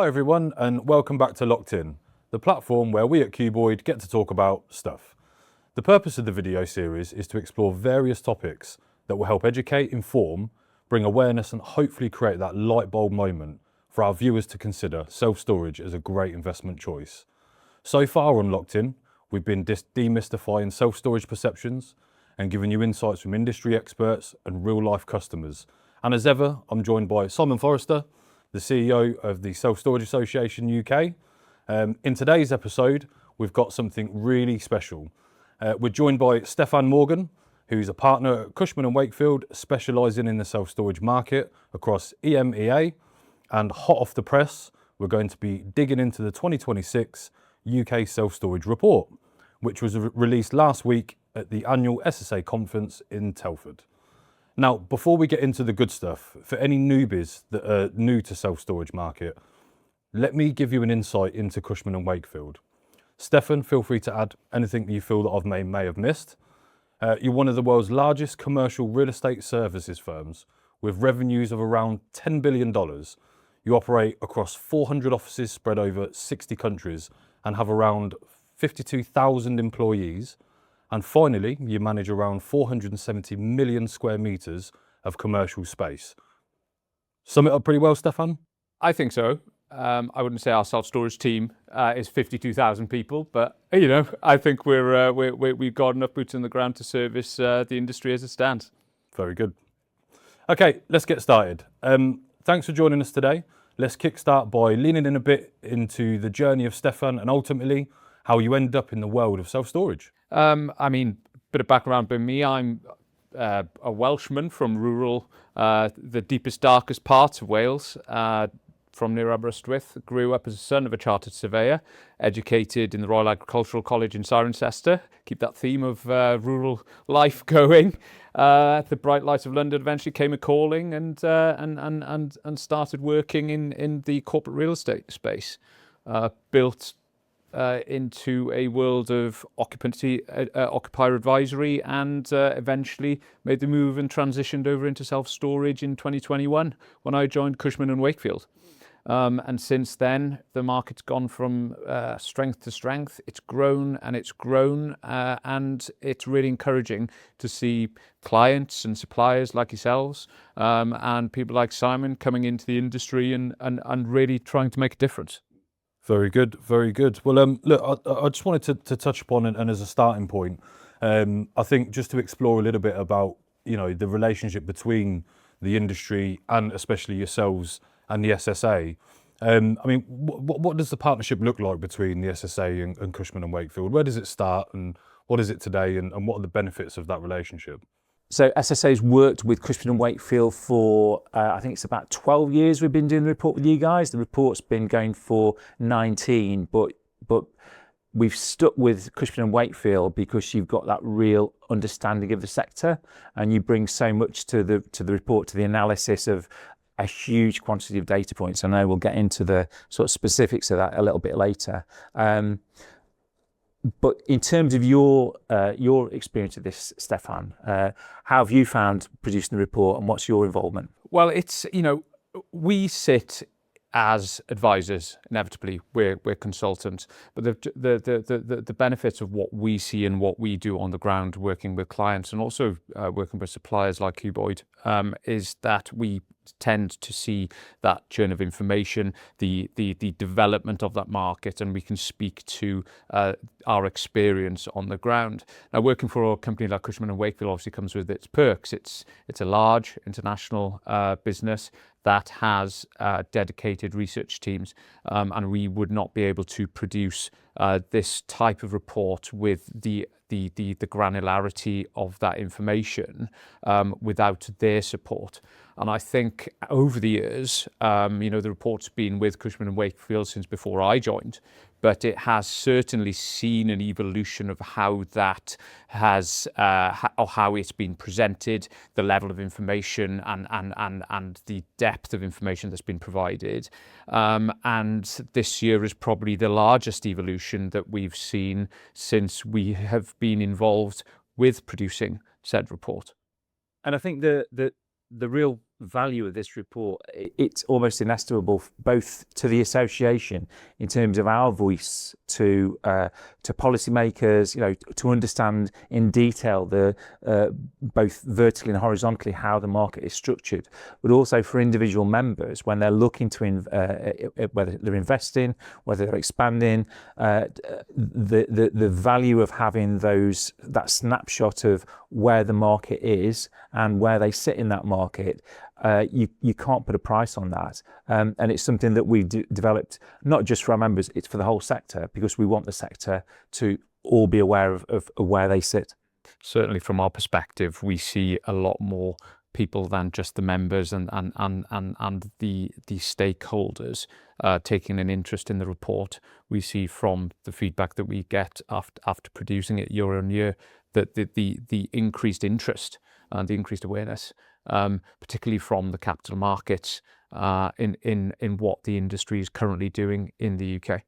Hi everyone, and welcome back to Locked In, the platform where we at Cuboid get to talk about stuff. The purpose of the video series is to explore various topics that will help educate, inform, bring awareness and hopefully create that light bulb moment for our viewers to consider self-storage as a great investment choice. So far on Locked In, we've been demystifying self-storage perceptions and giving you insights from industry experts and real-life customers. And as ever, I'm joined by Simon Forrester, the CEO of the Self-Storage Association UK. In today's episode, we've got something really special. We're joined by Steffan Morgan, who's a partner at Cushman Wakefield, specialising in the self-storage market across EMEA. And hot off the press, we're going to be digging into the 2026 UK Self-Storage Report, which was released last week at the annual SSA conference in Telford. Now, before we get into the good stuff, for any newbies that are new to self-storage market, let me give you an insight into Cushman Wakefield. Steffan, feel free to add anything that you feel that I may have missed. You're one of the world's largest commercial real estate services firms with revenues of around $10 billion. You operate across 400 offices spread over 60 countries and have around 52,000 employees. And finally, you manage around 470 million square metres of commercial space. Sum it up pretty well, Steffan? I think so. I wouldn't say our self-storage team is 52,000 people, but I think we've got enough boots on the ground to service the industry as it stands. Very good. Okay, let's get started. Thanks for joining us today. Let's kickstart by leaning in a bit into the journey of Steffan and ultimately how you ended up in the world of self-storage. Bit of background by me. I'm a Welshman from rural, the deepest, darkest parts of Wales, from near Aberystwyth. Grew up as a son of a chartered surveyor, educated in the Royal Agricultural College in Cirencester. Keep that theme of rural life going. The bright lights of London eventually came a calling and started working in the corporate real estate space. Built into a world of occupier advisory and eventually made the move and transitioned over into self-storage in 2021 when I joined Cushman Wakefield. And since then, the market's gone from strength to strength. It's grown and it's grown, and it's really encouraging to see clients and suppliers like yourselves and people like Simon coming into the industry and really trying to make a difference. Very good, very good. Well, look, I just wanted to touch upon it, and as a starting point, I think just to explore a little bit about, the relationship between the industry and especially yourselves and the SSA. What does the partnership look like between the SSA and Cushman Wakefield? Where does it start and what is it today and what are the benefits of that relationship? So SSA's worked with Cushman Wakefield for, I think it's about 12 years we've been doing the report with you guys. The report's been going for 19, but we've stuck with Cushman Wakefield because you've got that real understanding of the sector and you bring so much to the report, to the analysis of a huge quantity of data points. I know we'll get into the sort of specifics of that a little bit later. But in terms of your experience of this, Steffan, how have you found producing the report and what's your involvement? Well, it's, we sit as advisors, inevitably, we're consultants, but the benefits of what we see and what we do on the ground working with clients and also working with suppliers like Cuboid is that we tend to see that churn of information, the development of that market, and we can speak to our experience on the ground. Now, working for a company like Cushman Wakefield obviously comes with its perks. It's a large international business that has dedicated research teams, and we would not be able to produce this type of report with the granularity of that information without their support. And I think over the years, the report's been with Cushman Wakefield since before I joined, but it has certainly seen an evolution of how that has, or how it's been presented, the level of information and the depth of information that's been provided. And this year is probably the largest evolution that we've seen since we have been involved with producing said report. And I think the real value of this report, it's almost inestimable, both to the association in terms of our voice to policymakers, to understand in detail the both vertically and horizontally how the market is structured, but also for individual members when they're looking to whether they're investing, whether they're expanding, the value of having that snapshot of where the market is and where they sit in that market. You can't put a price on that, and it's something that we've developed not just for our members, it's for the whole sector, because we want the sector to all be aware of where they sit. Certainly from our perspective, we see a lot more people than just the members and the stakeholders taking an interest in the report. We see from the feedback that we get after producing it year on year that the increased interest and the increased awareness, particularly from the capital markets, in what the industry is currently doing in the UK.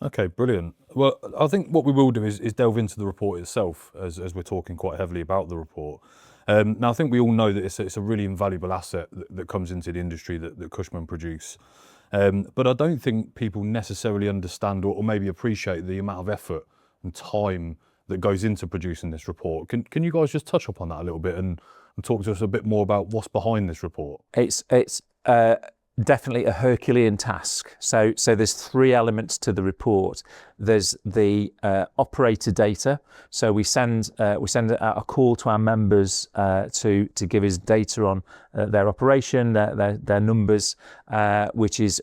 Okay, brilliant. Well, I think what we will do is delve into the report itself, as we're talking quite heavily about the report. Now, I think we all know that it's a really invaluable asset that comes into the industry that Cushman produce. But I don't think people necessarily understand or maybe appreciate the amount of effort and time that goes into producing this report. Can you guys just touch upon that a little bit and talk to us a bit more about what's behind this report? It's definitely a Herculean task. So there's three elements to the report. There's the operator data. So we send out a call to our members to give us data on their operation, their numbers, which is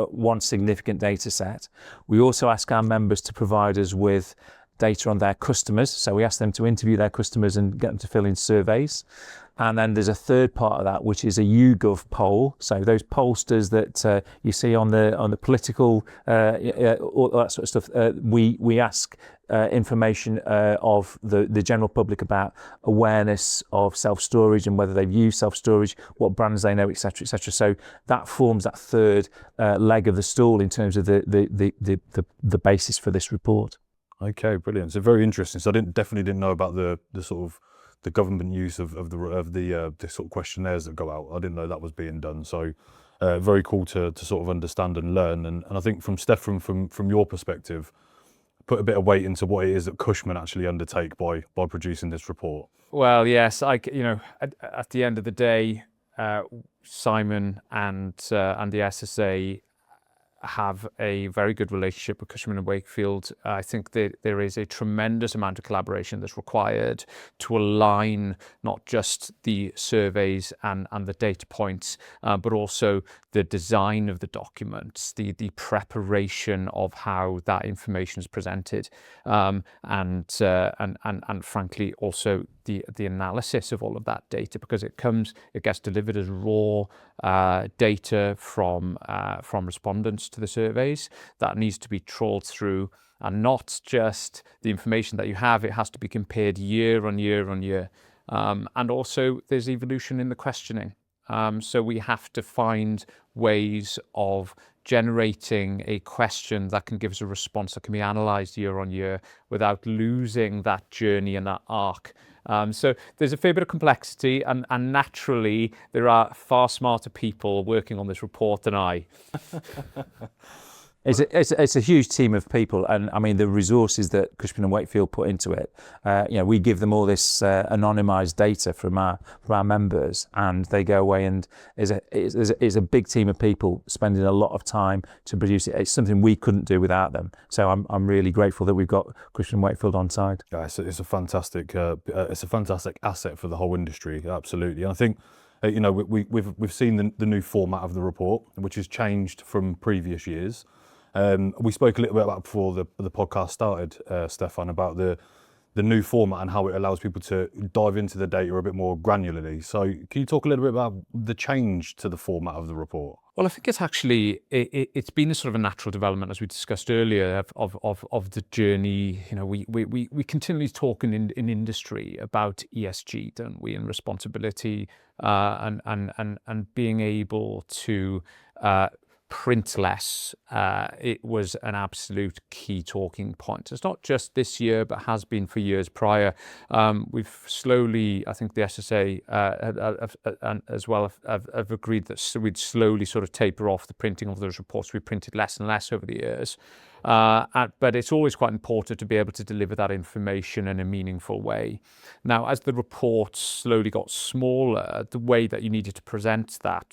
one significant data set. We also ask our members to provide us with data on their customers. So we ask them to interview their customers and get them to fill in surveys. And then there's a third part of that, which is a YouGov poll. So those pollsters that you see on the political, all that sort of stuff, we ask information of the general public about awareness of self-storage and whether they've used self-storage, what brands they know, etc., etc. So that forms that third leg of the stool in terms of the basis for this report. Okay, brilliant. So very interesting. So I definitely didn't know about the sort of the government use of the sort of questionnaires that go out. I didn't know that was being done. So very cool to sort of understand and learn. And I think from Steffan, from your perspective, put a bit of weight into what it is that Cushman actually undertake by producing this report. Well, yes, at the end of the day, Simon and the SSA have a very good relationship with Cushman Wakefield. I think that there is a tremendous amount of collaboration that's required to align not just the surveys and the data points, but also the design of the documents, the preparation of how that information is presented, and frankly also the analysis of all of that data, because it gets delivered as raw data from respondents to the surveys that needs to be trawled through, and not just the information that you have. It has to be compared year on year on year, and also there's evolution in the questioning. So we have to find ways of generating a question that can give us a response that can be analysed year on year without losing that journey and that arc. So there's a fair bit of complexity, and naturally there are far smarter people working on this report than I. It's a huge team of people, and I mean the resources that Cushman Wakefield put into it. We give them all this anonymised data from our members, and they go away, and it's a big team of people spending a lot of time to produce it. It's something we couldn't do without them. So I'm really grateful that we've got Cushman Wakefield on side. Yeah, it's a fantastic asset for the whole industry, absolutely. And I think we've seen the new format of the report, which has changed from previous years. We spoke a little bit about before the podcast started, Steffan, about the new format and how it allows people to dive into the data a bit more granularly. So can you talk a little bit about the change to the format of the report? Well, I think it's actually, it's been a sort of a natural development, as we discussed earlier, of the journey. We continually talk in industry about ESG, don't we, and responsibility, and being able to print less, it was an absolute key talking point. It's not just this year, but has been for years prior. We've slowly, I think the SSA as well have agreed that we'd slowly sort of taper off the printing of those reports. We printed less and less over the years. But it's always quite important to be able to deliver that information in a meaningful way. Now, as the reports slowly got smaller, the way that you needed to present that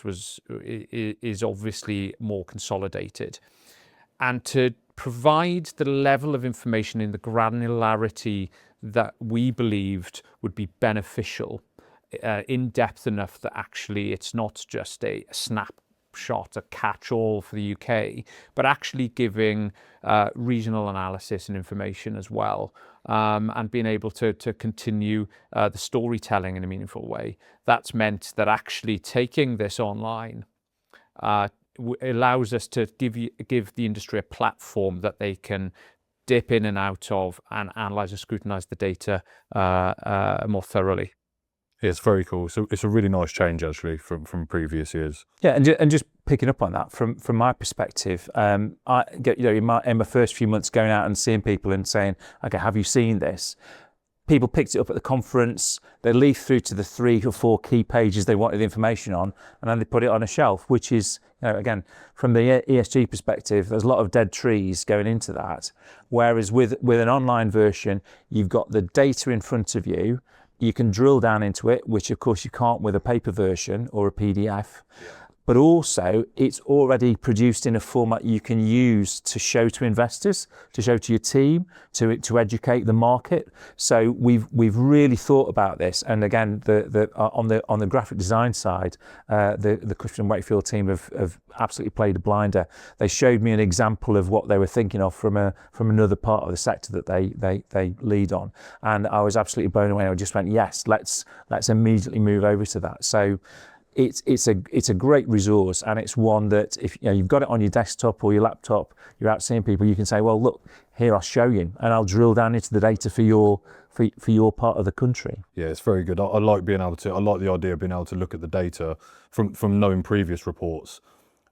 is obviously more consolidated. And to provide the level of information in the granularity that we believed would be beneficial, in depth enough that actually it's not just a snapshot, a catch-all for the UK, but actually giving regional analysis and information as well, and being able to continue the storytelling in a meaningful way. That's meant that actually taking this online allows us to give the industry a platform that they can dip in and out of and analyse and scrutinise the data more thoroughly. Yeah, it's very cool. So it's a really nice change actually from previous years. Yeah, and just picking up on that from my perspective, I get, in my first few months going out and seeing people and saying, okay, have you seen this? People picked it up at the conference, they leafed through to the 3 or 4 key pages they wanted information on, and then they put it on a shelf, which is, again, from the ESG perspective, there's a lot of dead trees going into that. Whereas with an online version, you've got the data in front of you, you can drill down into it, which of course you can't with a paper version or a PDF. Yeah. But also it's already produced in a format you can use to show to investors, to show to your team, to educate the market. So we've really thought about this. And again, on the graphic design side, the Cushman Wakefield team have absolutely played a blinder. They showed me an example of what they were thinking of from another part of the sector that they lead on, and I was absolutely blown away. I just went, yes, let's immediately move over to that. So it's a great resource, and it's one that if you've got it on your desktop or your laptop, you're out seeing people, you can say, well, look here, I'll show you, and I'll drill down into the data for your part of the country. Yeah, it's very good. I like being able to. I like the idea of being able to look at the data from knowing previous reports,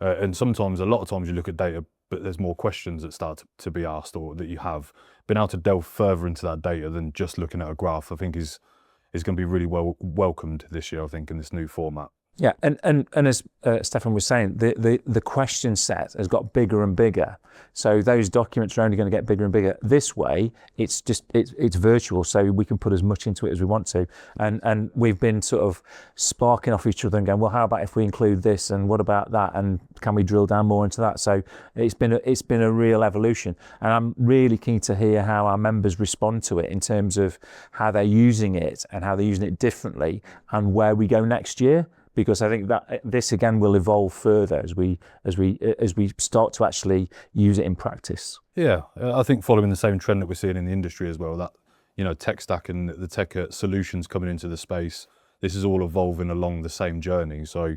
and a lot of times you look at data, but there's more questions that start to be asked, or that you have been able to delve further into that data than just looking at a graph. I think is going to be really well welcomed this year, I think, in this new format. Yeah, and as Steffan was saying, the question set has got bigger and bigger. So those documents are only going to get bigger and bigger. This way, it's virtual, so we can put as much into it as we want to. And we've been sort of sparking off each other and going, well, how about if we include this, and what about that, and can we drill down more into that? So it's been a real evolution, and I'm really keen to hear how our members respond to it in terms of how they're using it and how they're using it differently, and where we go next year. Because I think that this again will evolve further as we start to actually use it in practice. Yeah, I think following the same trend that we're seeing in the industry as well, that tech stack and the tech solutions coming into the space, this is all evolving along the same journey. So,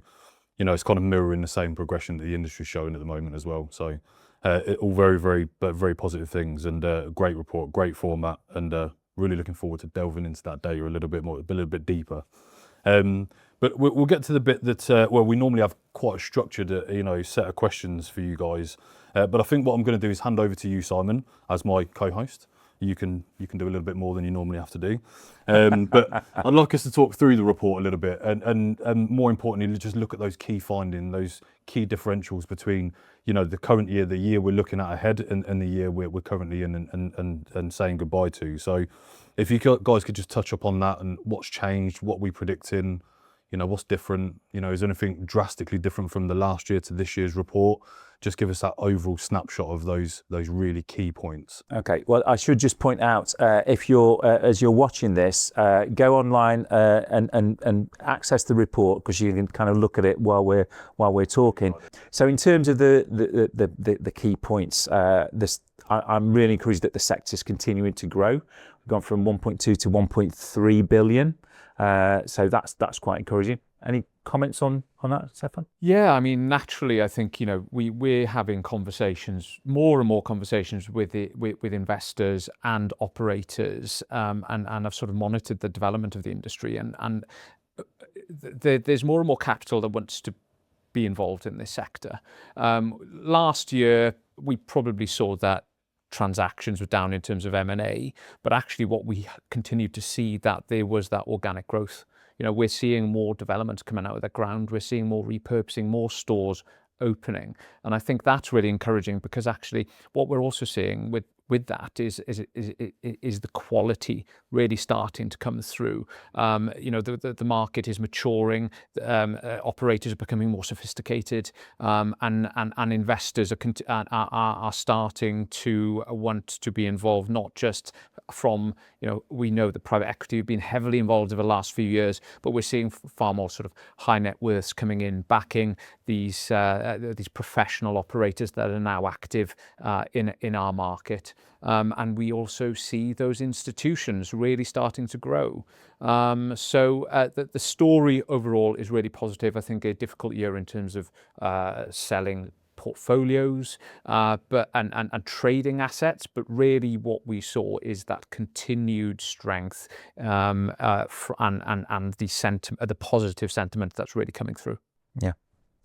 it's kind of mirroring the same progression that the industry's showing at the moment as well. So, all very, very positive things, and great report, great format, and really looking forward to delving into that data a little bit deeper. But we'll get to the bit that, we normally have quite a structured, set of questions for you guys. But I think what I'm going to do is hand over to you, Simon, as my co-host. You can do a little bit more than you normally have to do. But I'd like us to talk through the report a little bit, and more importantly, just look at those key findings, those key differentials between, the current year, the year we're looking at ahead, and the year we're currently in and saying goodbye to. So if you guys could just touch upon that and what's changed, what we're predicting, what's different, is there anything drastically different from the last year to this year's report? Just give us that overall snapshot of those really key points. Okay, well, I should just point out, if you're as you're watching this, go online and access the report, because you can kind of look at it while we're talking. So in terms of the key points, I'm really encouraged that the sector's continuing to grow. We've gone from 1.2 to 1.3 billion. So that's quite encouraging. Any comments on that, Steffan? Yeah, I mean, naturally, I think we're having conversations, more and more conversations with investors and operators, and I've sort of monitored the development of the industry, and there's more and more capital that wants to be involved in this sector. Last year, we probably saw that transactions were down in terms of M&A, but actually what we continued to see that there was that organic growth. You know, we're seeing more developments coming out of the ground. We're seeing more repurposing, more stores opening. And I think that's really encouraging, because actually what we're also seeing with that is the quality really starting to come through. You know, the market is maturing, operators are becoming more sophisticated, and investors are starting to want to be involved, not just from, you know, we know that private equity have been heavily involved over the last few years, but we're seeing far more sort of high net worths coming in, backing these professional operators that are now active in our market. And we also see those institutions really starting to grow. So the story overall is really positive. I think a difficult year in terms of selling portfolios and trading assets, but really what we saw is that continued strength and the positive sentiment that's really coming through.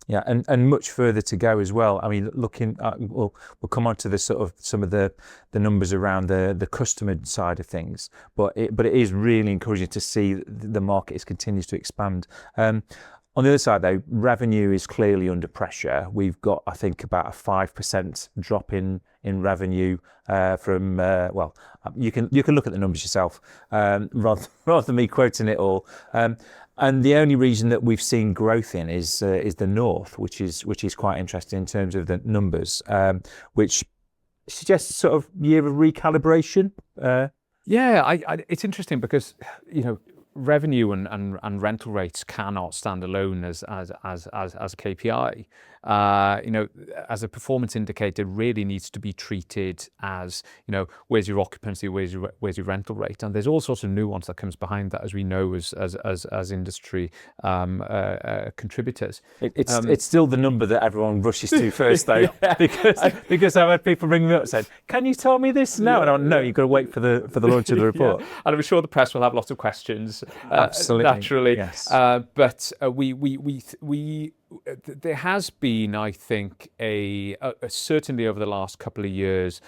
Yeah, and much further to go as well. I mean, looking at, we'll come on to the sort of some of the numbers around the customer side of things, but it is really encouraging to see the market continues to expand. On the other side, though, revenue is clearly under pressure. We've got, I think, about a 5% drop in revenue from well, you can look at the numbers yourself rather than me quoting it all. And the only region that we've seen growth in is the north, which is quite interesting in terms of the numbers, which suggests sort of year of recalibration. Yeah, it's interesting because, you know, revenue and rental rates cannot stand alone as KPI. You know, as a performance indicator, really needs to be treated as, you know, where's your occupancy, where's your rental rate, and there's all sorts of nuance that comes behind that, as we know as industry contributors. It's still the number that everyone rushes to first, though, because I've had people ring me up and said, "Can you tell me this now?" And I went, "No, you've got to wait for the launch of the report." Yeah. And I'm sure the press will have lots of questions. Absolutely, naturally. Yes. But there has been, I think, certainly over the last couple of years,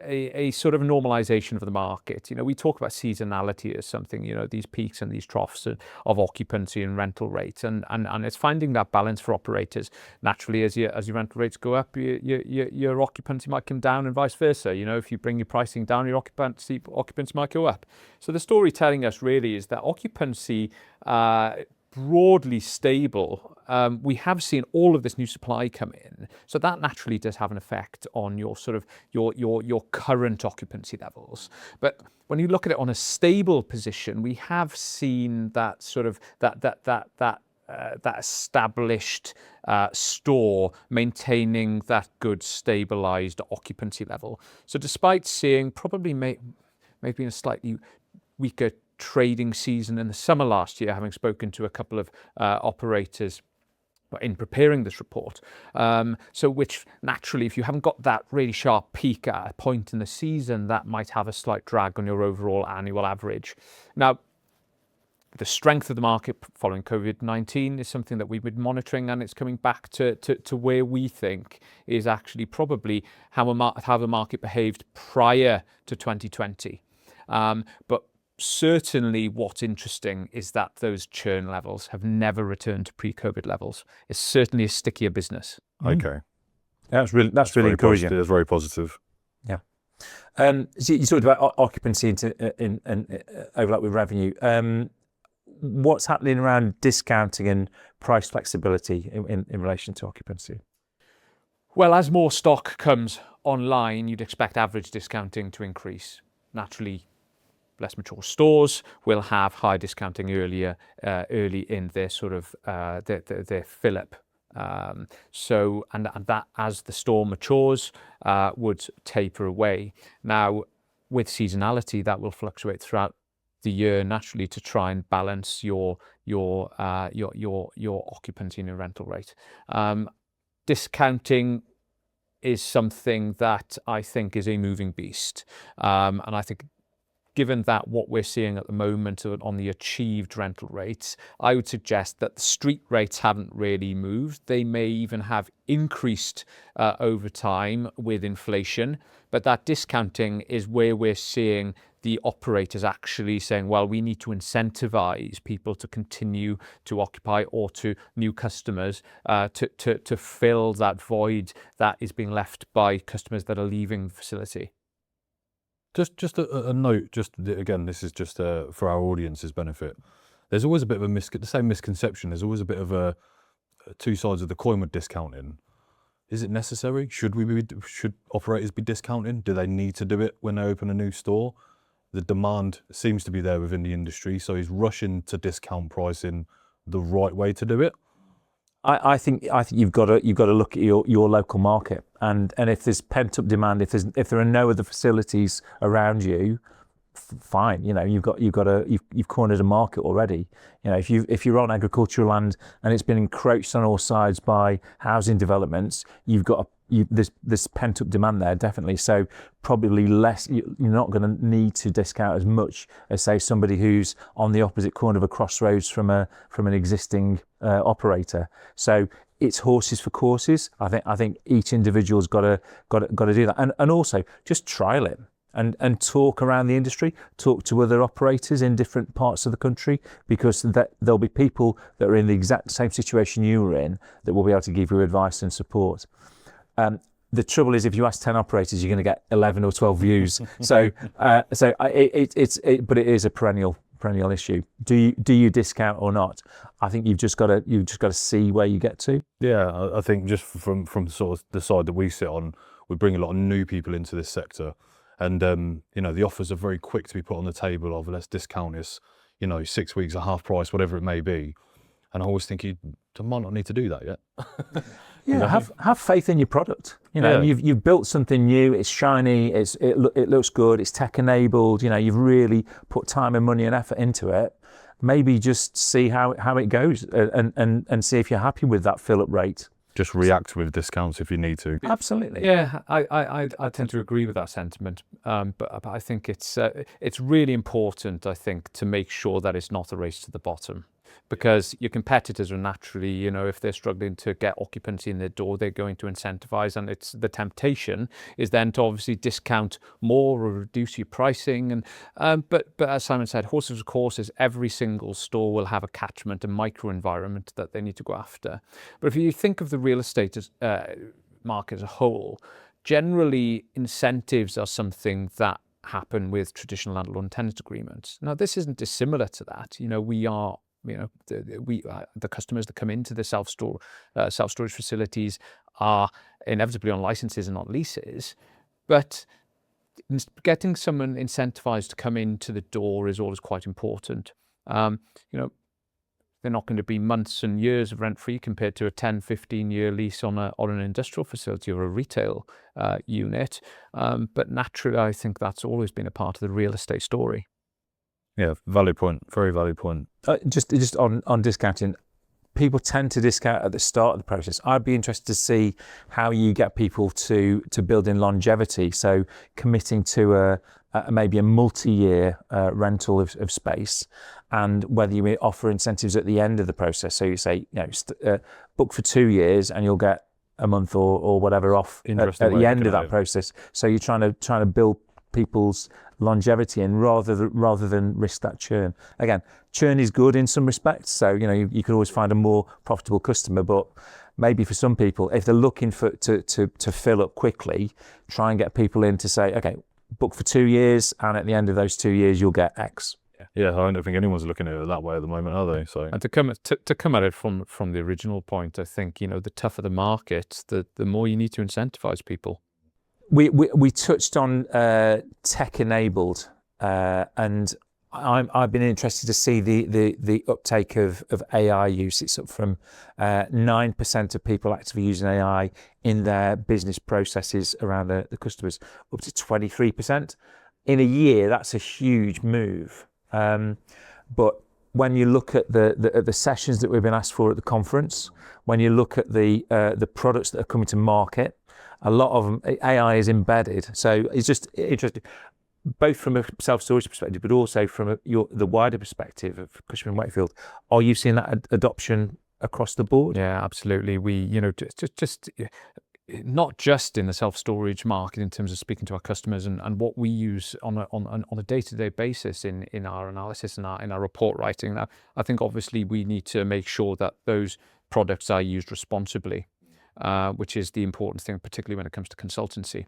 a sort of normalization of the market. You know, we talk about seasonality as something, you know, these peaks and these troughs of occupancy and rental rates, and it's finding that balance for operators. Naturally, as your rental rates go up, your occupancy might come down, and vice versa. You know, if you bring your pricing down, your occupancy might go up. So the story telling us really is that occupancy broadly stable. We have seen all of this new supply come in, so that naturally does have an effect on your sort of your current occupancy levels. But when you look at it on a stable position, we have seen that sort of that established store maintaining that good stabilized occupancy level. So despite seeing probably maybe in a slightly weaker trading season in the summer last year, having spoken to a couple of operators in preparing this report, so which naturally, if you haven't got that really sharp peak at a point in the season, that might have a slight drag on your overall annual average. Now, the strength of the market following COVID-19 is something that we've been monitoring, and it's coming back to where we think is actually probably how the market behaved prior to 2020. But certainly what's interesting is that those churn levels have never returned to pre-COVID levels. It's certainly a stickier business. Okay. That's really encouraging. It's very positive. Yeah. So you talked about occupancy and overlap with revenue. What's happening around discounting and price flexibility in relation to occupancy? Well, as more stock comes online, you'd expect average discounting to increase. Naturally, less mature stores will have high discounting early in their sort of their fill-up. So that, as the store matures, would taper away. Now, with seasonality, that will fluctuate throughout the year naturally to try and balance your occupancy and your rental rate. Discounting is something that I think is a moving beast, and I think given that what we're seeing at the moment on the achieved rental rates, I would suggest that the street rates haven't really moved. They may even have increased over time with inflation, but that discounting is where we're seeing the operators actually saying, well, we need to incentivize people to continue to occupy, or to new customers to fill that void that is being left by customers that are leaving the facility. Just a note, again, this is just for our audience's benefit. There's always a bit of the same misconception. There's always a bit of two sides of the coin with discounting. Is it necessary? Should operators be discounting? Do they need to do it when they open a new store? The demand seems to be there within the industry, so is rushing to discount pricing the right way to do it? I think you've got to look at your local market, and if there's pent up demand, if there are no other facilities around you, fine. You've cornered a market already. If you're on agricultural land and it's been encroached on all sides by housing developments, there's pent up demand there, definitely. So probably less. You're not going to need to discount as much as, say, somebody who's on the opposite corner of a crossroads from an existing operator. So it's horses for courses. I think each individual's got to do that, and also just trial it. And talk around the industry, talk to other operators in different parts of the country, because there'll be people that are in the exact same situation you were in that will be able to give you advice and support. The trouble is, if you ask 10 operators, you're going to get 11 or 12 views. But it is a perennial issue. Do you discount or not? I think you've just got to see where you get to. Yeah, I think just from sort of the side that we sit on, we bring a lot of new people into this sector. And, the offers are very quick to be put on the table of, let's discount this, 6 weeks at half price, whatever it may be. And I always think you might not need to do that yet. Yeah, have faith in your product. You've built something new. It's shiny. It looks good. It's tech enabled. You've really put time and money and effort into it. Maybe just see how it goes, and see if you're happy with that fill up rate. Just react with discounts if you need to. Absolutely. Yeah, I tend to agree with that sentiment, but I think it's really important, I think, to make sure that it's not a race to the bottom, because your competitors are naturally, if they're struggling to get occupancy in their door, they're going to incentivize, and it's the temptation is then to obviously discount more or reduce your pricing. And but as Simon said, horses for courses, every single store will have a catchment, a micro environment that they need to go after. But if you think of the real estate market as a whole, generally incentives are something that happen with traditional landlord and tenant agreements. Now, this isn't dissimilar to that. The customers that come into the self-storage facilities are inevitably on licenses and not leases, but getting someone incentivized to come into the door is always quite important. They're not going to be months and years of rent-free compared to a 10, 15-year lease on an industrial facility or a retail unit. But naturally, I think that's always been a part of the real estate story. Yeah, valid point. Very valid point. Just on discounting, people tend to discount at the start of the process. I'd be interested to see how you get people to build in longevity. So committing to maybe a multi-year rental of space, and whether you offer incentives at the end of the process. So you say, book for 2 years and you'll get a month or whatever off at the end of that process. So you're trying to build people's longevity in rather than risk that churn. Again, churn is good in some respects. So you can always find a more profitable customer, but maybe for some people, if they're looking to fill up quickly, try and get people in to say, okay, book for 2 years, and at the end of those 2 years, you'll get X. Yeah, I don't think anyone's looking at it that way at the moment, are they? So, and to come at it from the original point, I think the tougher the market, the more you need to incentivize people. We touched on tech enabled, and I've been interested to see the uptake of AI use. It's up from 9% of people actively using AI in their business processes around the customers, up to 23%. In a year, that's a huge move. But when you look at the sessions that we've been asked for at the conference, when you look at the products that are coming to market, a lot of them, AI is embedded. So it's just interesting. both from a self-storage perspective, but also from the wider perspective of Cushman Wakefield, are you seeing that adoption across the board? Yeah, absolutely. We, just not just in the self-storage market in terms of speaking to our customers and what we use on a day-to-day basis in our analysis and in our report writing. Now, I think obviously we need to make sure that those products are used responsibly, which is the important thing, particularly when it comes to consultancy.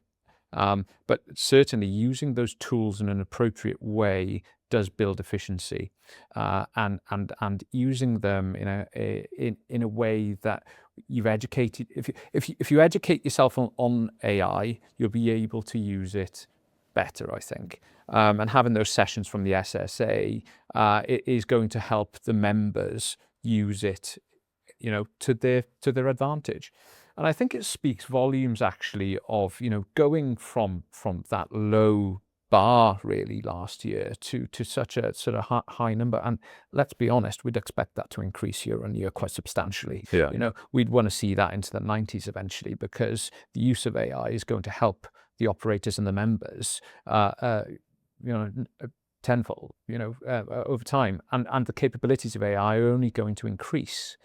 But certainly using those tools in an appropriate way does build efficiency, and using them in a way that you've educated. If you educate yourself on AI, you'll be able to use it better, I think. And having those sessions from the SSA it is going to help the members use it, to their advantage. And I think it speaks volumes actually of, going from that low bar really last year to such a sort of high number. And let's be honest, we'd expect that to increase year on year quite substantially. Yeah. We'd want to see that into the 90s eventually, because the use of AI is going to help the operators and the members, tenfold, over time. And the capabilities of AI are only going to increase.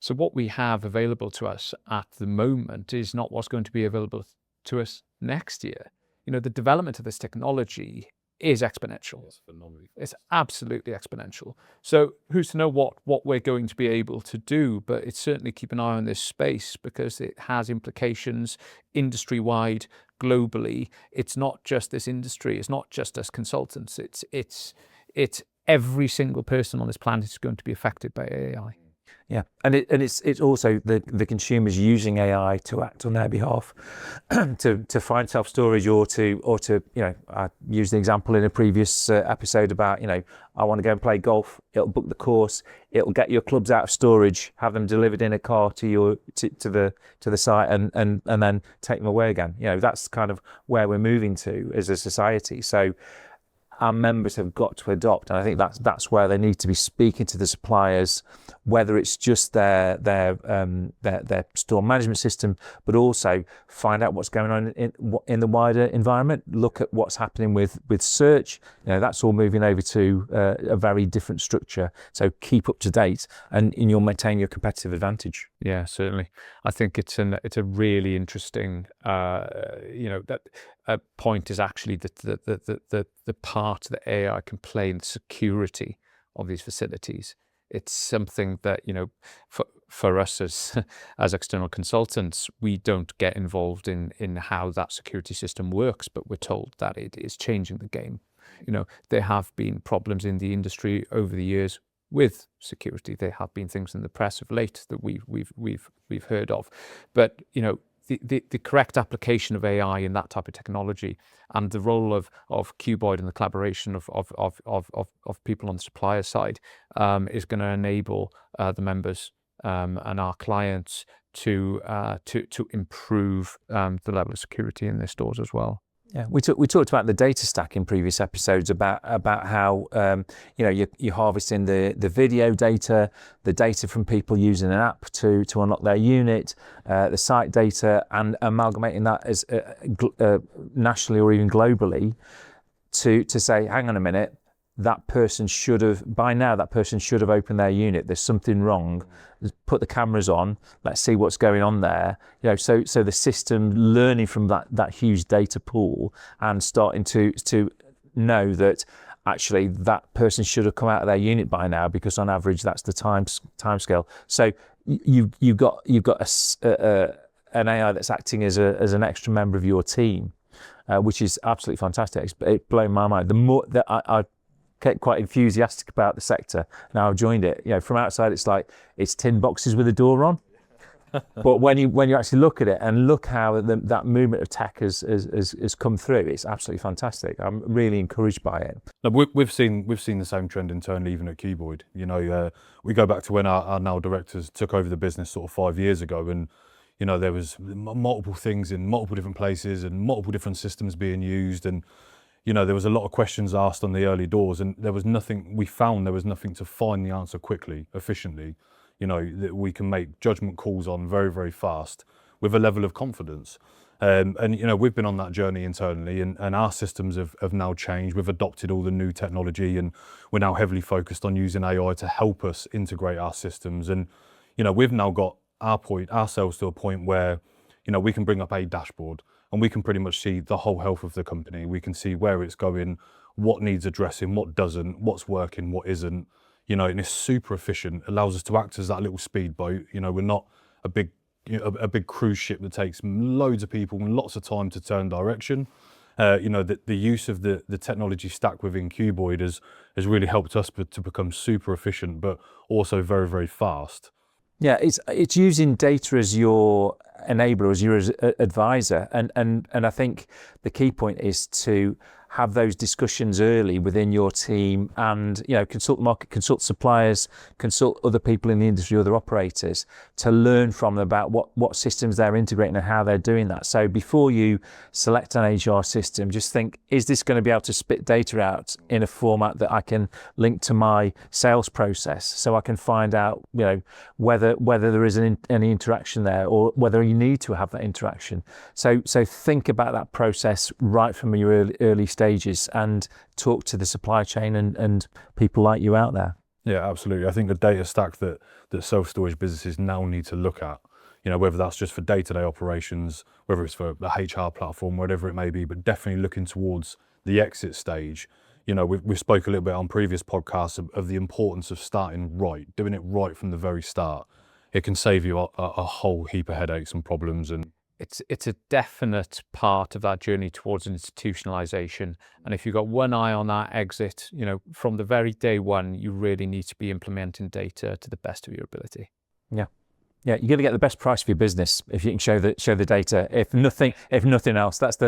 So what we have available to us at the moment is not what's going to be available to us next year. The development of this technology is exponential. It's phenomenal. It's absolutely exponential. So who's to know what we're going to be able to do, but it's certainly keep an eye on this space because it has implications industry-wide, globally. It's not just this industry. It's not just us consultants. It's every single person on this planet is going to be affected by AI. Yeah, and it's also the consumers using AI to act on their behalf, to find self-storage or to I used the example in a previous episode about I want to go and play golf. It'll book the course. It'll get your clubs out of storage, have them delivered in a car to the site, and then take them away again. That's kind of where we're moving to as a society. So our members have got to adopt, and I think that's where they need to be speaking to the suppliers, whether it's just their store management system, but also find out what's going on in the wider environment. Look at what's happening with search. That's all moving over to a very different structure. So keep up to date, and you'll maintain your competitive advantage. Yeah, certainly. I think it's a really interesting point is actually the part that AI can play in the security of these facilities. It's something that for us as external consultants, we don't get involved in how that security system works, but we're told that it is changing the game. There have been problems in the industry over the years with security. There have been things in the press of late that we've heard of, but the correct application of AI in that type of technology and the role of Cuboid and the collaboration of people on the supplier side is going to enable the members and our clients to improve the level of security in their stores as well. Yeah, we talked about the data stack in previous episodes about how you're harvesting the video data, the data from people using an app to unlock their unit, the site data, and amalgamating that as nationally or even globally to say, hang on a minute, that person should have opened their unit. There's something wrong. Put the cameras on. Let's see what's going on there. So the system learning from that huge data pool and starting to know that actually that person should have come out of their unit by now, because on average that's the time scale. So you've got an AI that's acting as an extra member of your team, which is absolutely fantastic. It blew my mind. The more that I get quite enthusiastic about the sector now I've joined it. From outside it's tin boxes with a door on, but when you actually look at it and look how that movement of tech has come through, it's absolutely fantastic. I'm really encouraged by it. No, we've seen the same trend internally, even at Cuboid. We go back to when our now directors took over the business sort of 5 years ago, and there was multiple things in multiple different places and multiple different systems being used, and there was a lot of questions asked on the early doors, and there was nothing to find the answer quickly, efficiently, that we can make judgment calls on very, very fast with a level of confidence. And you know, we've been on that journey internally, and our systems have now changed. We've adopted all the new technology, and we're now heavily focused on using AI to help us integrate our systems. And you know, we've now got ourselves to a point where, you know, we can bring up a dashboard and we can pretty much see the whole health of the company. We can see where it's going, what needs addressing, what doesn't, what's working, what isn't. You know, and it's super efficient. Allows us to act as that little speedboat. You know, we're not a big a big cruise ship that takes loads of people and lots of time to turn direction. You know, the use of the technology stack within Cuboid has really helped us to become super efficient, but also very, very fast. Yeah, it's using data as your enabler, as your advisor, and I think the key point is to have those discussions early within your team, and you know, consult the market, consult suppliers, consult other people in the industry, other operators, to learn from them about what systems they're integrating and how they're doing that. So before you select an HR system, just think, is this going to be able to spit data out in a format that I can link to my sales process, so I can find out, you know, whether there is any interaction there, or whether you need to have that interaction. So think about that process right from your early stages, and talk to the supply chain and people like you out there. Yeah, absolutely. I think the data stack that self-storage businesses now need to look at, you know, whether that's just for day-to-day operations, whether it's for the HR platform, whatever it may be, but definitely looking towards the exit stage. You know, we spoke a little bit on previous podcasts of the importance of starting right, doing it right from the very start. It can save you a whole heap of headaches and problems. And it's a definite part of that journey towards institutionalization. And if you've got one eye on that exit, you know, from the very day one, you really need to be implementing data to the best of your ability. Yeah, you're going to get the best price for your business if you can show the data. If nothing else, that's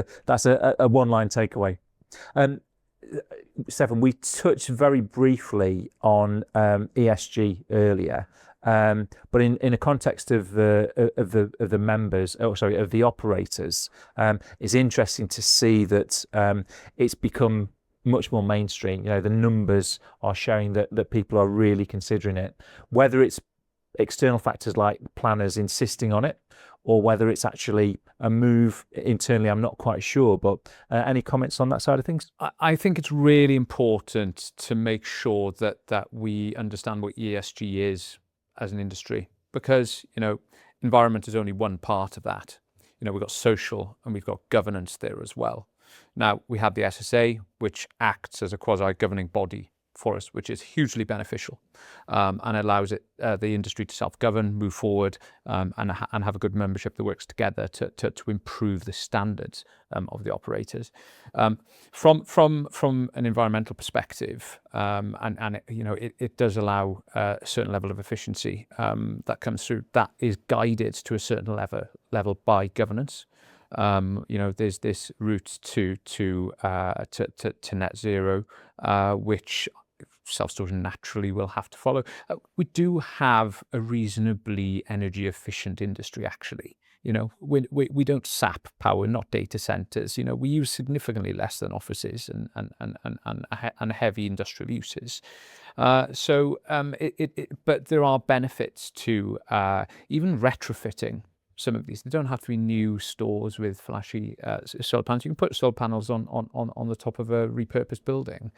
a one-line takeaway. Steffan, we touched very briefly on ESG earlier. But in a context of the members, of the operators, it's interesting to see that it's become much more mainstream. You know, the numbers are showing that people are really considering it, whether it's external factors like planners insisting on it, or whether it's actually a move internally. I'm not quite sure, but any comments on that side of things? I think it's really important to make sure that we understand what ESG is as an industry, because, you know, environment is only one part of that. You know, we've got social and we've got governance there as well. Now, we have the SSA, which acts as a quasi-governing body for us, which is hugely beneficial, and allows the industry to self-govern, move forward, and have a good membership that works together to improve the standards of the operators. From an environmental perspective, and you know, it does allow a certain level of efficiency that comes through, that is guided to a certain level by governance. You know, there's this route to net zero, which self-storage naturally will have to follow. We do have a reasonably energy efficient industry, actually. You know, we don't sap power, not data centers. You know, we use significantly less than offices and heavy industrial uses. But there are benefits to even retrofitting some of these. They don't have to be new stores with flashy solar panels. You can put solar panels on the top of a repurposed building.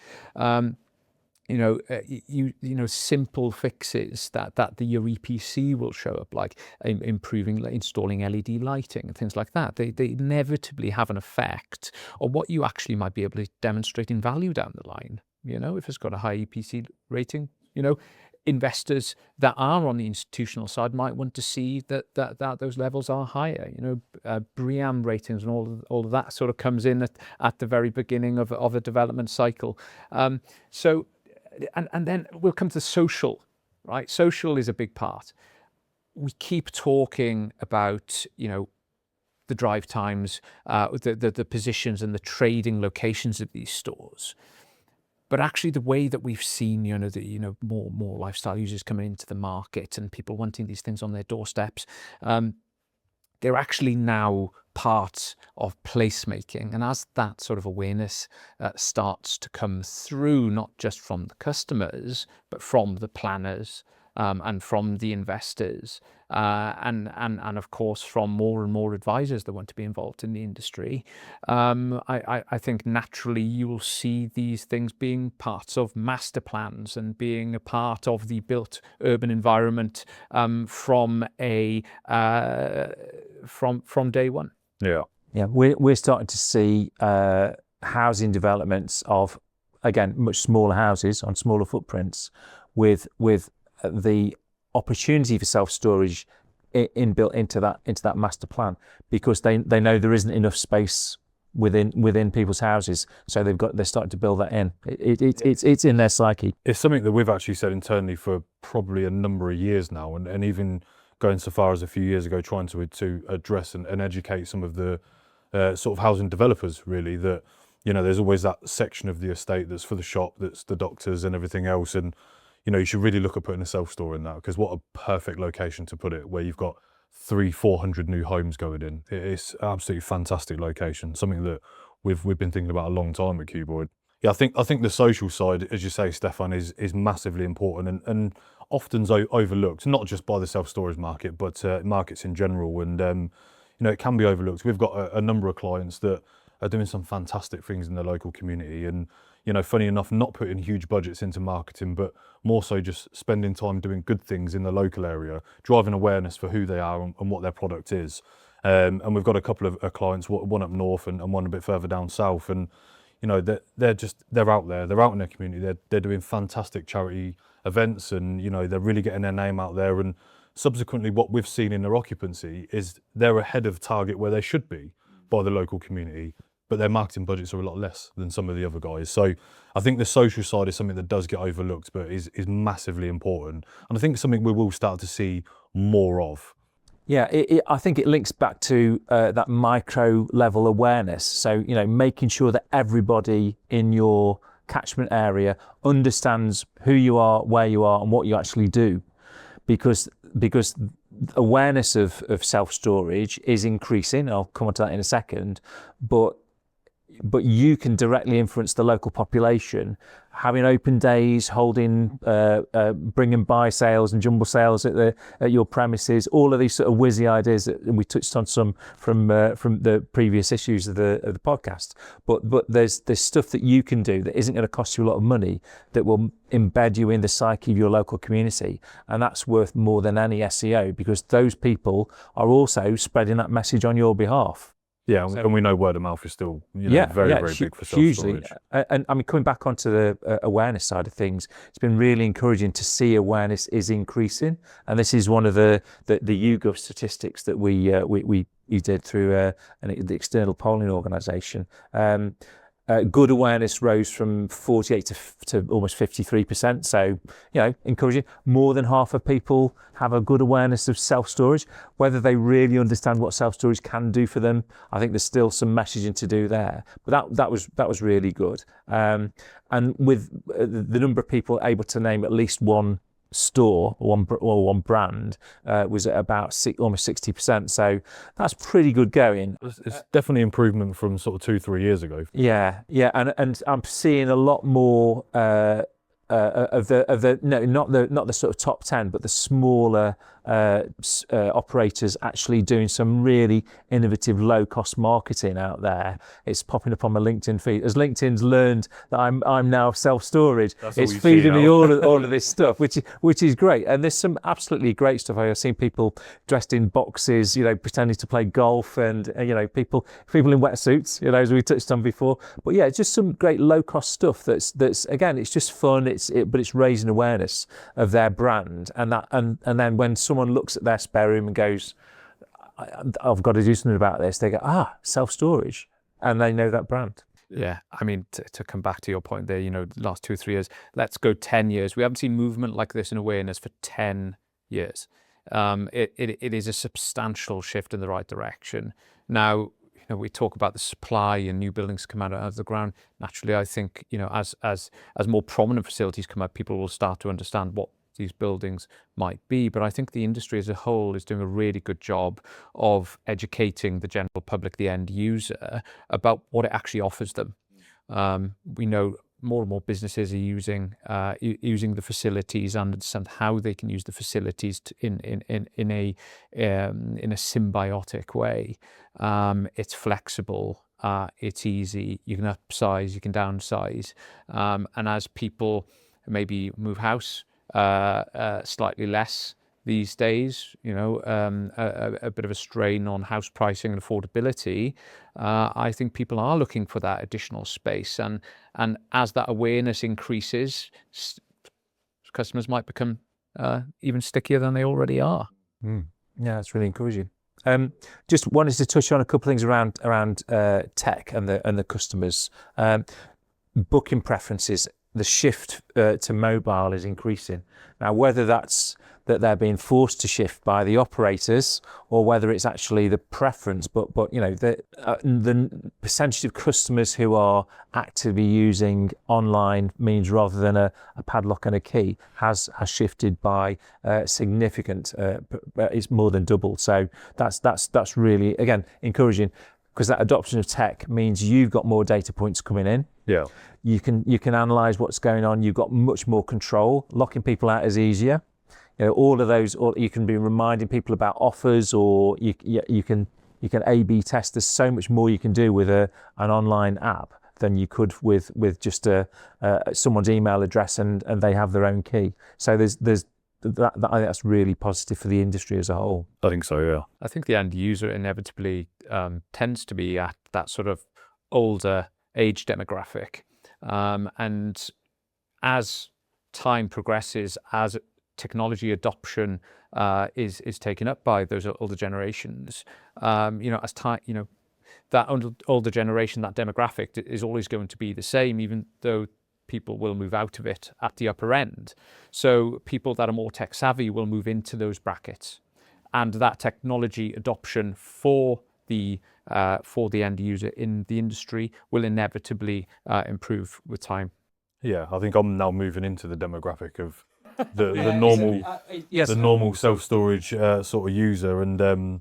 You know, simple fixes that your EPC will show up, like installing LED lighting and things like that. They inevitably have an effect on what you actually might be able to demonstrate in value down the line. You know, if it's got a high EPC rating, you know, investors that are on the institutional side might want to see that those levels are higher. You know, BREEAM ratings and all of that sort of comes in at the very beginning of a development cycle. And then we'll come to social, right? Social is a big part. We keep talking about, you know, the drive times, the positions and the trading locations of these stores. But actually, the way that we've seen, more lifestyle users coming into the market and people wanting these things on their doorsteps, they're actually now part of placemaking. And as that sort of awareness starts to come through, not just from the customers, but from the planners and from the investors, and of course from more and more advisors that want to be involved in the industry, I think naturally you will see these things being parts of master plans and being a part of the built urban environment from day one. Yeah. Yeah, we're starting to see housing developments of, again, much smaller houses on smaller footprints, with the opportunity for self-storage inbuilt into that master plan, because they know there isn't enough space within people's houses, so they're starting to build that in. It's in their psyche. It's something that we've actually said internally for probably a number of years now, and even going so far as a few years ago, trying to address and educate some of the sort of housing developers, really, that, you know, there's always that section of the estate that's for the shop, that's the doctors and everything else, and, you know, you should really look at putting a self-store in that, because what a perfect location to put it, where you've got 300-400 new homes going in. It's absolutely fantastic location, something that we've been thinking about a long time at Cuboid. Yeah, I think the social side, as you say, Steffan, is massively important and often overlooked, not just by the self-storage market, but markets in general. And you know, it can be overlooked. We've got a number of clients that are doing some fantastic things in the local community, and, you know, funny enough, not putting huge budgets into marketing, but more so just spending time doing good things in the local area, driving awareness for who they are and what their product is. And we've got a couple of clients, one up north and one a bit further down south, and, you know, they're out there, they're out in their community, they're doing fantastic charity events, and, you know, they're really getting their name out there. And subsequently, what we've seen in their occupancy is they're ahead of target where they should be by the local community, but their marketing budgets are a lot less than some of the other guys. So I think the social side is something that does get overlooked, but is massively important, and I think something we will start to see more of. Yeah, I think it links back to that micro level awareness. So, you know, making sure that everybody in your catchment area understands who you are, where you are, and what you actually do, because awareness of self-storage is increasing. I'll come on to that in a second, but you can directly influence the local population, having open days, holding, bringing buy sales and jumble sales at your premises. All of these sort of whizzy ideas that we touched on some from the previous issues of the podcast. But there's stuff that you can do that isn't going to cost you a lot of money, that will embed you in the psyche of your local community, and that's worth more than any SEO, because those people are also spreading that message on your behalf. Yeah, and we know word of mouth is still, you know, very big for self-storage. And I mean, coming back onto the awareness side of things, it's been really encouraging to see awareness is increasing, and this is one of the YouGov statistics that we did through the external polling organisation. Good awareness rose from 48 to almost 53%. So, you know, encouraging. More than half of people have a good awareness of self-storage. Whether they really understand what self-storage can do for them, I think there's still some messaging to do there. But that was really good. And with the number of people able to name at least one store or one brand was at about almost 60%, so that's pretty good going. It's definitely improvement from sort of 2-3 years ago. Yeah, and I'm seeing a lot more of the not the sort of top 10, but the smaller operators actually doing some really innovative low-cost marketing out there. It's popping up on my LinkedIn feed. As LinkedIn's learned that I'm now self-storage, it's feeding me all of this stuff, which is great. And there's some absolutely great stuff. I've seen people dressed in boxes, you know, pretending to play golf, and you know, people in wetsuits, you know, as we touched on before. But yeah, it's just some great low-cost stuff that's again, it's just fun. But it's raising awareness of their brand, and then when someone looks at their spare room and goes, I've got to do something about this, they go, self-storage, and they know that brand. Yeah, I mean, to come back to your point there, you know, the last 2 or 3 years, let's go 10 years. We haven't seen movement like this in awareness for 10 years. It is a substantial shift in the right direction. Now, you know, we talk about the supply and new buildings come out of the ground. Naturally, I think, you know, as more prominent facilities come out, people will start to understand what these buildings might be. But I think the industry as a whole is doing a really good job of educating the general public, the end user, about what it actually offers them. We know more and more businesses are using using the facilities and understand how they can use the facilities in a symbiotic way. It's flexible, it's easy. You can upsize, you can downsize, and as people maybe move house slightly less these days, a bit of a strain on house pricing and affordability. I think people are looking for that additional space, and as that awareness increases, customers might become even stickier than they already are. Yeah, that's really encouraging. Just wanted to touch on a couple of things around tech and the customers. Booking preferences, the shift to mobile is increasing. Now, whether that's that they're being forced to shift by the operators, or whether it's actually the preference, but the percentage of customers who are actively using online means rather than a padlock and a key has shifted by significant. It's more than doubled. So that's really, again, encouraging, because that adoption of tech means you've got more data points coming in. Yeah. You can analyze what's going on. You've got much more control. Locking people out is easier. All of those, or you can be reminding people about offers, or you can A/B test. There's so much more you can do with an online app than you could with just someone's email address and they have their own key. So there's that I think that's really positive for the industry as a whole. I think so, yeah. I think the end user inevitably tends to be at that sort of older age demographic, and as time progresses, as technology adoption is taken up by those older generations, as time, that older generation, that demographic is always going to be the same, even though people will move out of it at the upper end. So people that are more tech savvy will move into those brackets, and that technology adoption for the end user in the industry will inevitably improve with time. Yeah, I think I'm now moving into the demographic of the normal self-storage sort of user, and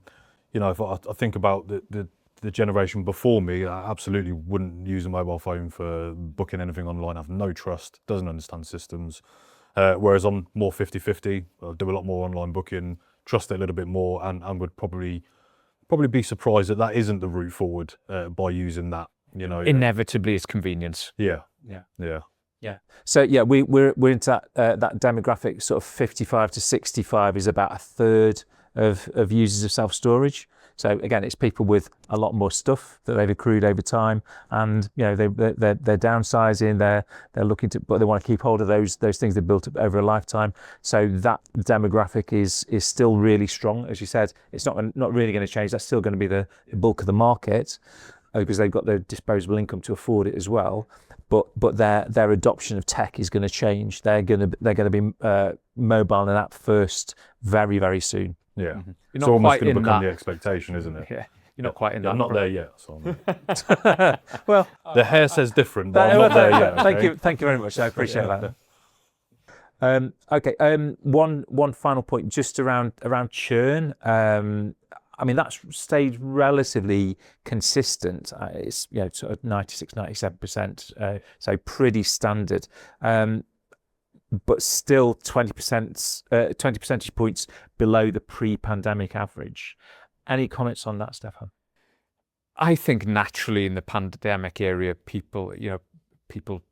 if I think about the generation before me, I absolutely wouldn't use a mobile phone for booking anything online. I have no trust, doesn't understand systems, whereas I'm more 50-50. I do a lot more online booking, trust it a little bit more, and would probably be surprised that isn't the route forward by using that. Inevitably, it's convenience. Yeah. So yeah, we're into that demographic. Sort of 55 to 65 is about a third of users of self-storage. So again, it's people with a lot more stuff that they've accrued over time, and they're downsizing. They're looking to, but they want to keep hold of those things they've built up over a lifetime. So that demographic is still really strong. As you said, it's not really going to change. That's still going to be the bulk of the market, because they've got the disposable income to afford it as well. But their adoption of tech is going to change. They're going to be mobile and app first very, very soon. Yeah, it's almost going to become the expectation, isn't it? Yeah, you're not quite in that. I'm not there yet. So Well, the hair says different, but I'm not there yet. Okay? Thank you very much. I appreciate that. Okay. One final point, just around churn. I mean, that's stayed relatively consistent. It's sort of 96, 97%, so pretty standard. But still 20 percentage points below the pre-pandemic average. Any comments on that, Steffan? I think naturally in the pandemic area, people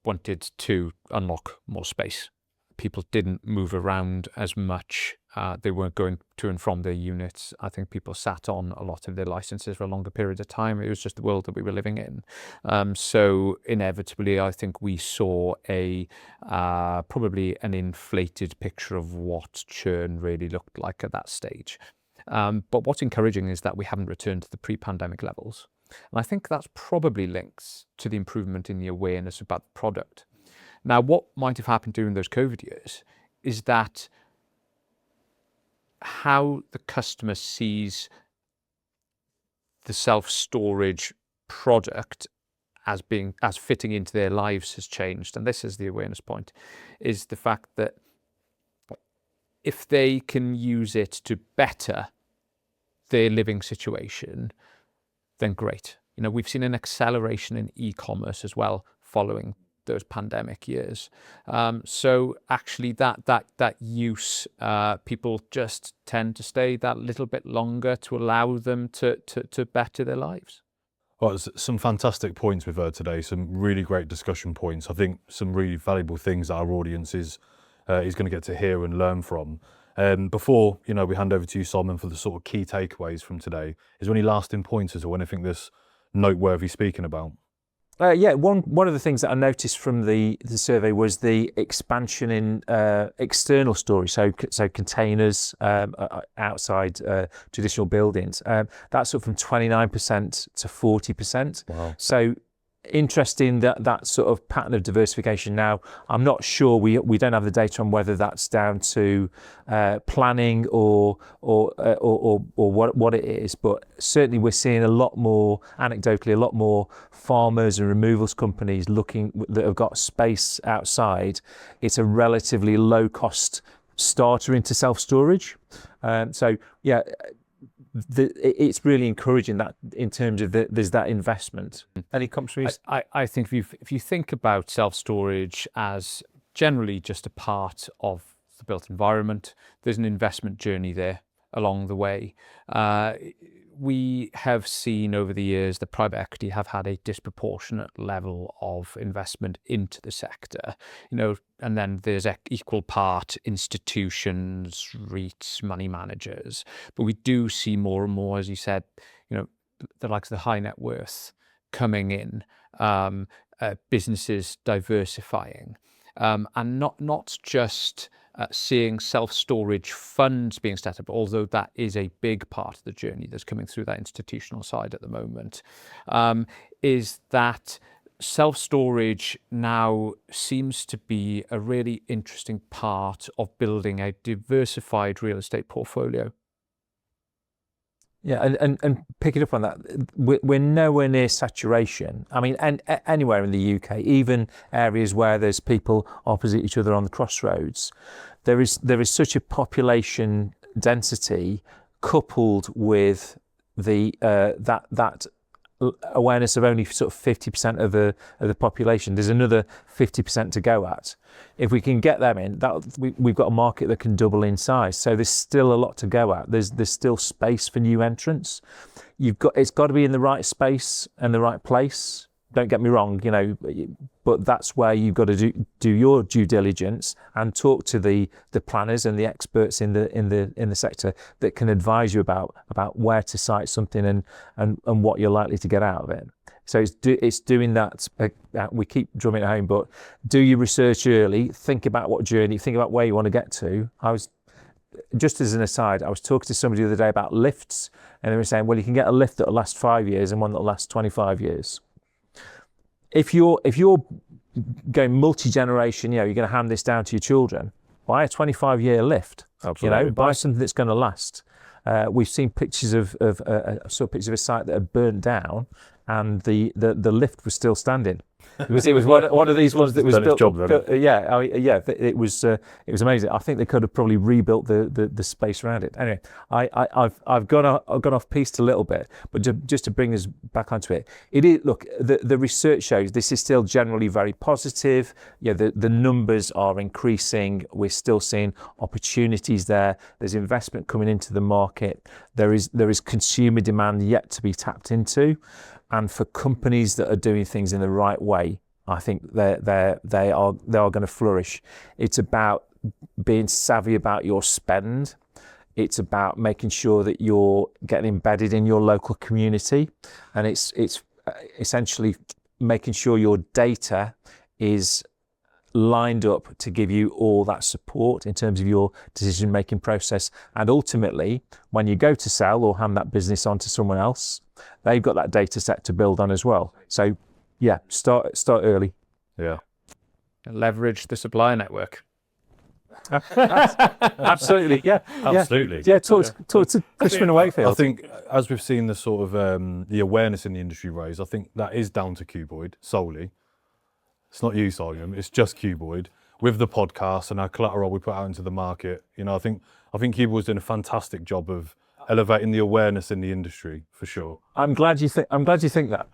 wanted to unlock more space. People didn't move around as much. They weren't going to and from their units. I think people sat on a lot of their licenses for a longer period of time. It was just the world that we were living in. So inevitably, I think we saw probably an inflated picture of what churn really looked like at that stage. But what's encouraging is that we haven't returned to the pre-pandemic levels. And I think that's probably links to the improvement in the awareness about the product. Now, what might have happened during those COVID years is that how the customer sees the self-storage product as fitting into their lives has changed. And this is the awareness point, is the fact that if they can use it to better their living situation, then great. We've seen an acceleration in e-commerce as well following those pandemic years. So actually that use, people just tend to stay that little bit longer to allow them to better their lives. Well, it's some fantastic points we've heard today, some really great discussion points. I think some really valuable things that our audience is going to get to hear and learn from. Before we hand over to you, Simon, for the sort of key takeaways from today, is there any lasting pointers or anything that's noteworthy speaking about? One of the things that I noticed from the survey was the expansion in external storage, so containers outside traditional buildings. That's up from 29% to 40%. Wow. So interesting that sort of pattern of diversification. Now, I'm not sure, we don't have the data on whether that's down to planning or what it is, but certainly we're seeing a lot more, anecdotally, a lot more farmers and removals companies that have got space outside. It's a relatively low cost starter into self-storage. It's really encouraging that in terms of there's that investment. Any commentaries? I think if you think about self-storage as generally just a part of the built environment, there's an investment journey there along the way. We have seen over the years that private equity have had a disproportionate level of investment into the sector, and then there's equal part institutions, REITs, money managers. But we do see more and more, as you said, the likes of the high net worth coming in, businesses diversifying, and not just seeing self-storage funds being set up, although that is a big part of the journey that's coming through that institutional side at the moment, is that self-storage now seems to be a really interesting part of building a diversified real estate portfolio. Yeah, and picking up on that, we're nowhere near saturation. I mean, and anywhere in the UK, even areas where there's people opposite each other on the crossroads, there is such a population density coupled with the that awareness of only sort of 50% of the population. There's another 50% to go at. If we can get them in, we've got a market that can double in size. So there's still a lot to go at. There's still space for new entrants. It's got to be in the right space and the right place. Don't get me wrong, but that's where you've got to do your due diligence and talk to the planners and the experts in the sector that can advise you about where to site something and what you're likely to get out of it. So it's doing that. We keep drumming it home, but do your research early. Think about think about where you want to get to. Just as an aside, I was talking to somebody the other day about lifts, and they were saying, well, you can get a lift that'll last 5 years and one that'll last 25 years. If you're going multi-generation, you're going to hand this down to your children, buy a 25-year lift. Absolutely. Buy something that's going to last. We've seen pictures of pictures of a site that had burnt down, and the lift was still standing. It was one of these ones that was built. It was amazing. I think they could have probably rebuilt the space around it. Anyway, I've gone off piste a little bit, but just to bring us back onto it, it is, look, the research shows this is still generally very positive. The numbers are increasing. We're still seeing opportunities there. There's investment coming into the market. There is consumer demand yet to be tapped into. And for companies that are doing things in the right way, I think they are going to flourish. It's about being savvy about your spend. It's about making sure that you're getting embedded in your local community, and it's essentially making sure your data is lined up to give you all that support in terms of your decision-making process. And ultimately, when you go to sell or hand that business on to someone else, they've got that data set to build on as well. So start early. Yeah. Leverage the supplier network. Absolutely. Yeah. Absolutely. Yeah. Talk to Cushman Wakefield. I think as we've seen the sort of the awareness in the industry raise, I think that is down to Cuboid solely. It's not you, Simon. It's just Cuboid with the podcast and our collateral we put out into the market. I think Cuboid's doing a fantastic job of elevating the awareness in the industry for sure. I'm glad you think that.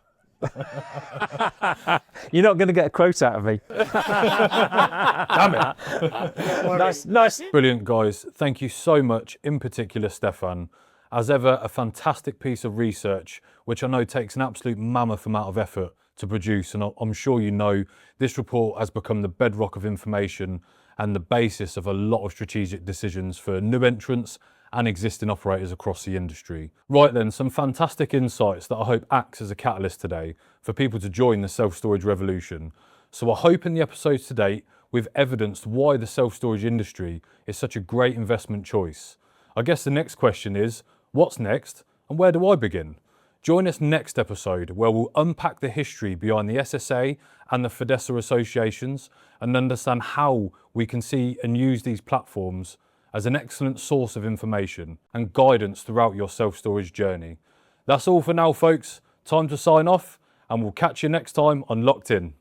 You're not going to get a quote out of me. Damn it. Nice. Brilliant, guys. Thank you so much, in particular, Steffan. As ever, a fantastic piece of research, which I know takes an absolute mammoth amount of effort to produce. And I'm sure you know this report has become the bedrock of information and the basis of a lot of strategic decisions for new entrants and existing operators across the industry. Right then, some fantastic insights that I hope acts as a catalyst today for people to join the self-storage revolution. So I hope in the episodes to date, we've evidenced why the self-storage industry is such a great investment choice. I guess the next question is, what's next and where do I begin? Join us next episode where we'll unpack the history behind the SSA and the Fidessa associations and understand how we can see and use these platforms as an excellent source of information and guidance throughout your self-storage journey. That's all for now, folks. Time to sign off, and we'll catch you next time on Locked In.